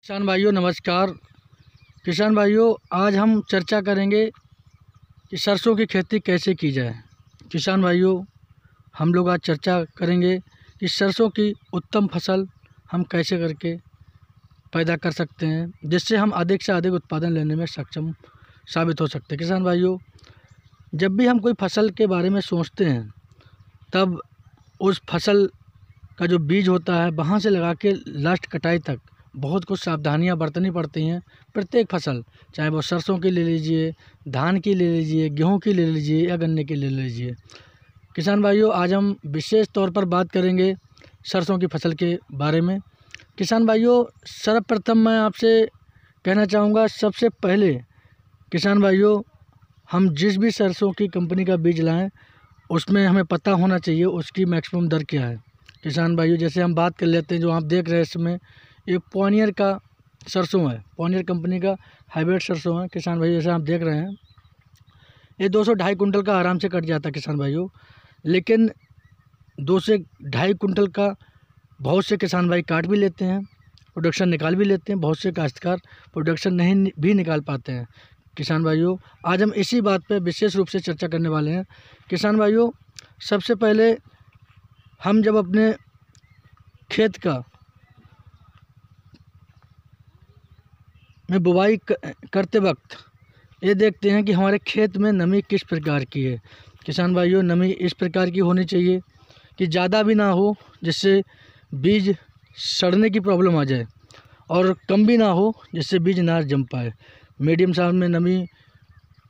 किसान भाइयों नमस्कार। किसान भाइयों आज हम चर्चा करेंगे कि सरसों की खेती कैसे की जाए। किसान भाइयों हम लोग आज चर्चा करेंगे कि सरसों की उत्तम फसल हम कैसे करके पैदा कर सकते हैं, जिससे हम अधिक से अधिक उत्पादन लेने में सक्षम साबित हो सकते हैं। किसान भाइयों जब भी हम कोई फसल के बारे में सोचते हैं तब उस फसल का जो बीज होता है वहाँ से लगा के लास्ट कटाई तक बहुत कुछ सावधानियां बरतनी पड़ती हैं। प्रत्येक फसल, चाहे वो सरसों की ले लीजिए, धान की ले लीजिए, गेहूं की ले लीजिए या गन्ने की ले लीजिए। किसान भाइयों आज हम विशेष तौर पर बात करेंगे सरसों की फसल के बारे में। किसान भाइयों सर्वप्रथम मैं आपसे कहना चाहूँगा, सबसे पहले किसान भाइयों हम जिस भी सरसों की कंपनी का बीज लाएँ उसमें हमें पता होना चाहिए उसकी मैक्सिमम दर क्या है। किसान भाइयों जैसे हम बात कर लेते हैं, जो आप देख रहे हैं इसमें एक पॉनियर का सरसों है, पॉनियर कंपनी का हाइब्रिड सरसों है। किसान भाई जैसे आप देख रहे हैं ये 200-250 कुंटल का आराम से कट जाता है किसान भाइयों, लेकिन 2 से 2.5 कुंटल का बहुत से किसान भाई काट भी लेते हैं, प्रोडक्शन निकाल भी लेते हैं। बहुत से काश्तकार प्रोडक्शन नहीं भी निकाल पाते हैं। किसान भाइयों आज हम इसी बात पर विशेष रूप से चर्चा करने वाले हैं। किसान भाइयों सबसे पहले हम जब अपने खेत का में बुवाई करते वक्त ये देखते हैं कि हमारे खेत में नमी किस प्रकार की है। किसान भाइयों नमी इस प्रकार की होनी चाहिए कि ज़्यादा भी ना हो जिससे बीज सड़ने की प्रॉब्लम आ जाए, और कम भी ना हो जिससे बीज ना जम पाए। मीडियम साइज में नमी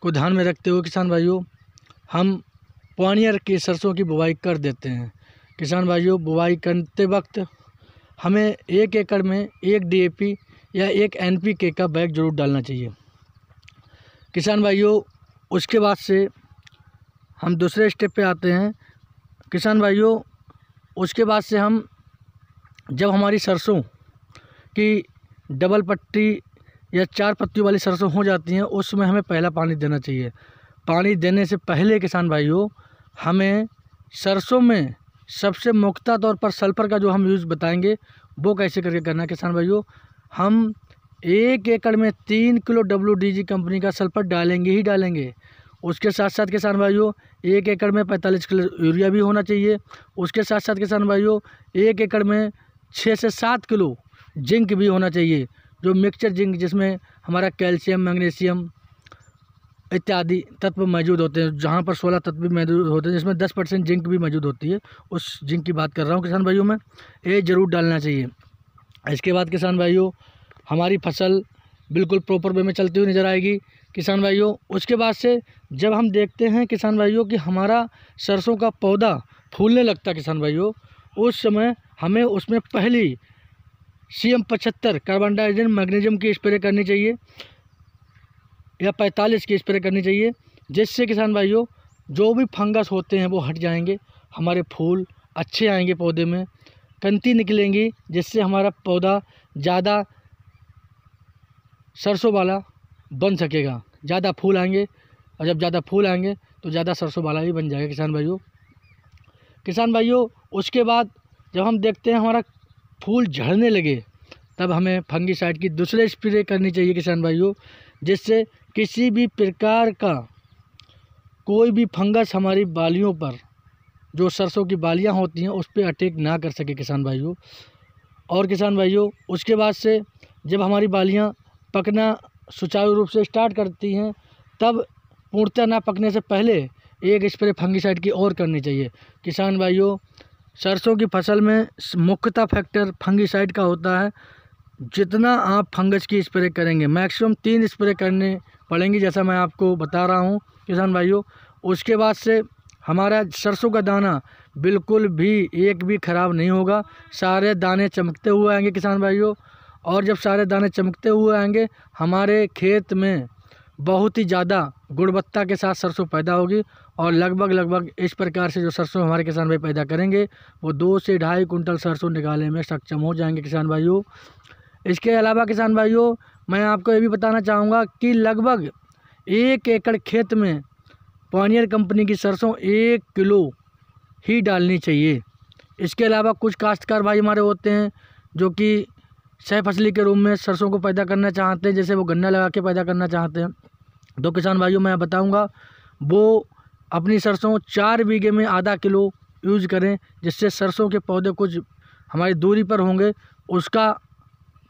को ध्यान में रखते हुए किसान भाइयों हम पॉनियर की सरसों की बुवाई कर देते हैं। किसान भाइयों बुवाई करते वक्त हमें 1 एकड़ में 1 DAP या 1 NPK का बैग जरूर डालना चाहिए। किसान भाइयों उसके बाद से हम दूसरे स्टेप पे आते हैं। किसान भाइयों उसके बाद से हम जब हमारी सरसों की डबल पट्टी या 4 पत्तियों वाली सरसों हो जाती हैं उसमें हमें पहला पानी देना चाहिए। पानी देने से पहले किसान भाइयों हमें सरसों में सबसे मुख्य तौर पर सल्फर का जो हम यूज़ बताएंगे वो कैसे करके करना है। किसान भाइयों हम 1 एकड़ में 3 किलो WDG कंपनी का सल्फर डालेंगे ही डालेंगे। उसके साथ साथ किसान भाइयों 1 एकड़ में 45 किलो यूरिया भी होना चाहिए। उसके साथ साथ किसान भाइयों 1 एकड़ में 6 से 7 किलो जिंक भी होना चाहिए, जो मिक्सचर जिंक जिसमें हमारा कैल्शियम, मैग्नीशियम इत्यादि तत्व मौजूद होते हैं। जहाँ पर 16 तत्व भी मौजूद होते हैं, जिसमें 10% जिंक भी मौजूद होती है, उस जिंक की बात कर रहा हूँ किसान भाइयों में, ये ज़रूर डालना चाहिए। इसके बाद किसान भाइयों हमारी फसल बिल्कुल प्रॉपर वे में चलती हुई नज़र आएगी। किसान भाइयों उसके बाद से जब हम देखते हैं किसान भाइयों कि हमारा सरसों का पौधा फूलने लगता है किसान भाइयों, उस समय हमें उसमें पहली CM 75 कार्बन डाइऑक्साइड मैग्नीशियम की स्प्रे करनी चाहिए या 45 की स्प्रे करनी चाहिए, जिससे किसान भाइयों जो भी फंगस होते हैं वो हट जाएंगे, हमारे फूल अच्छे आएंगे, पौधे में कंती निकलेंगी, जिससे हमारा पौधा ज़्यादा सरसों वाला बन सकेगा। ज़्यादा फूल आएंगे और जब ज़्यादा फूल आएंगे तो ज़्यादा सरसों वाला भी बन जाएगा किसान भाइयों उसके बाद जब हम देखते हैं हमारा फूल झड़ने लगे तब हमें फंगीसाइड की दूसरे स्प्रे करनी चाहिए किसान भाइयों, जिससे किसी भी प्रकार का कोई भी फंगस हमारी बालियों पर, जो सरसों की बालियां होती हैं, उस पर अटैक ना कर सके किसान भाइयों। और किसान भाइयों उसके बाद से जब हमारी बालियां पकना सुचारू रूप से स्टार्ट करती हैं तब पूर्णतः ना पकने से पहले 1 स्प्रे फंगीसाइड की और करनी चाहिए। किसान भाइयों सरसों की फसल में मुख्यतः फैक्टर फंगीसाइड का होता है। जितना आप फंगस की स्प्रे करेंगे मैक्सिमम 3 स्प्रे करने पड़ेंगी, जैसा मैं आपको बता रहा हूँ किसान भाइयों। उसके बाद से हमारा सरसों का दाना बिल्कुल भी एक भी ख़राब नहीं होगा, सारे दाने चमकते हुए आएंगे किसान भाइयों। और जब सारे दाने चमकते हुए आएंगे हमारे खेत में बहुत ही ज़्यादा गुणवत्ता के साथ सरसों पैदा होगी, और लगभग इस प्रकार से जो सरसों हमारे किसान भाई पैदा करेंगे वो 2 से 2.5 कुंटल सरसों निकालने में सक्षम हो जाएंगे किसान भाइयों। इसके अलावा किसान भाइयों मैं आपको ये भी बताना चाहूँगा कि लगभग 1 एकड़ खेत में पॉनियर कंपनी की सरसों 1 किलो ही डालनी चाहिए। इसके अलावा कुछ काश्तकार भाई हमारे होते हैं जो कि सह फसली के रूप में सरसों को पैदा करना चाहते हैं, जैसे वो गन्ना लगा के पैदा करना चाहते हैं, तो किसान भाइयों मैं बताऊंगा वो अपनी सरसों 4 बीघे में आधा किलो यूज करें, जिससे सरसों के पौधे कुछ हमारी दूरी पर होंगे, उसका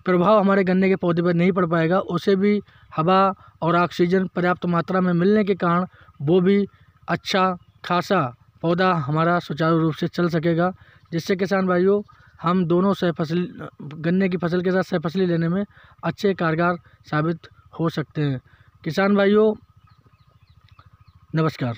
प्रभाव हमारे गन्ने के पौधे पर नहीं पड़ पाएगा। उसे भी हवा और ऑक्सीजन पर्याप्त मात्रा में मिलने के कारण वो भी अच्छा खासा पौधा हमारा सुचारू रूप से चल सकेगा, जिससे किसान भाइयों हम दोनों सहफसली गन्ने की फसल के साथ सहफसली लेने में अच्छे कारगर साबित हो सकते हैं। किसान भाइयों नमस्कार।